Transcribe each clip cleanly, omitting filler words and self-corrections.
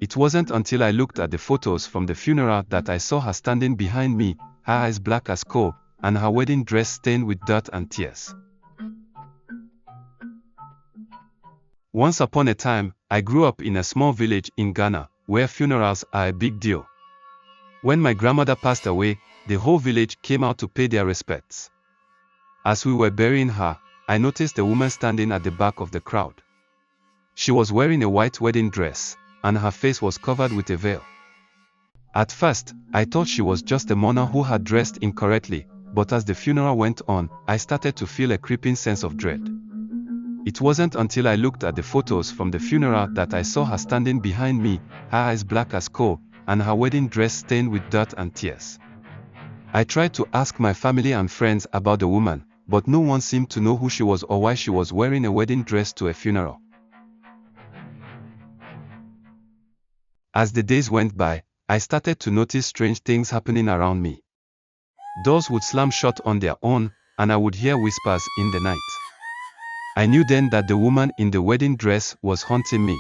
It wasn't until I looked at the photos from the funeral that I saw her standing behind me, her eyes black as coal, and her wedding dress stained with dirt and tears. Once upon a time, I grew up in a small village in Ghana, where funerals are a big deal. When my grandmother passed away, the whole village came out to pay their respects. As we were burying her, I noticed a woman standing at the back of the crowd. She was wearing a white wedding dress, and her face was covered with a veil. At first, I thought she was just a mourner who had dressed incorrectly, but as the funeral went on, I started to feel a creeping sense of dread. It wasn't until I looked at the photos from the funeral that I saw her standing behind me, her eyes black as coal, and her wedding dress stained with dirt and tears. I tried to ask my family and friends about the woman, but no one seemed to know who she was or why she was wearing a wedding dress to a funeral. As the days went by, I started to notice strange things happening around me. Doors would slam shut on their own, and I would hear whispers in the night. I knew then that the woman in the wedding dress was haunting me.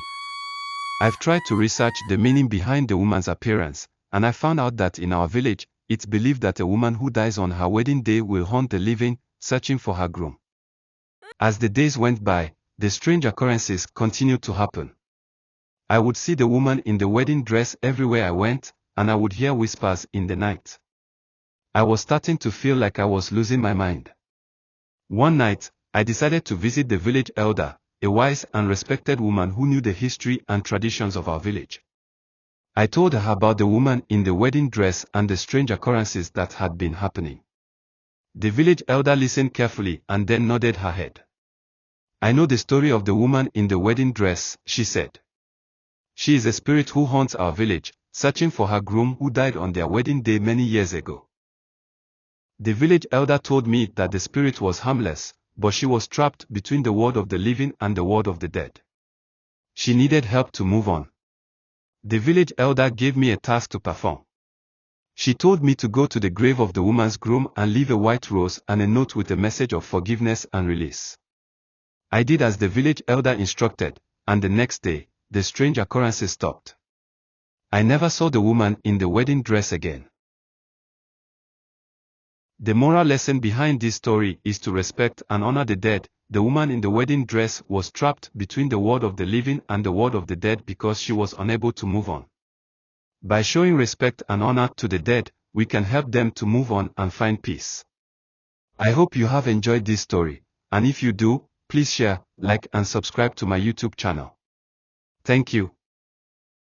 I've tried to research the meaning behind the woman's appearance, and I found out that in our village, it's believed that a woman who dies on her wedding day will haunt the living, searching for her groom. As the days went by, the strange occurrences continued to happen. I would see the woman in the wedding dress everywhere I went, and I would hear whispers in the night. I was starting to feel like I was losing my mind. One night, I decided to visit the village elder, a wise and respected woman who knew the history and traditions of our village. I told her about the woman in the wedding dress and the strange occurrences that had been happening. The village elder listened carefully and then nodded her head. "I know the story of the woman in the wedding dress," she said. "She is a spirit who haunts our village, searching for her groom who died on their wedding day many years ago." The village elder told me that the spirit was harmless, but she was trapped between the world of the living and the world of the dead. She needed help to move on. The village elder gave me a task to perform. She told me to go to the grave of the woman's groom and leave a white rose and a note with a message of forgiveness and release. I did as the village elder instructed, and the next day, the strange occurrences stopped. I never saw the woman in the wedding dress again. The moral lesson behind this story is to respect and honor the dead. The woman in the wedding dress was trapped between the world of the living and the world of the dead because she was unable to move on. By showing respect and honor to the dead, we can help them to move on and find peace. I hope you have enjoyed this story, and if you do, please share, like and subscribe to my YouTube channel. Thank you.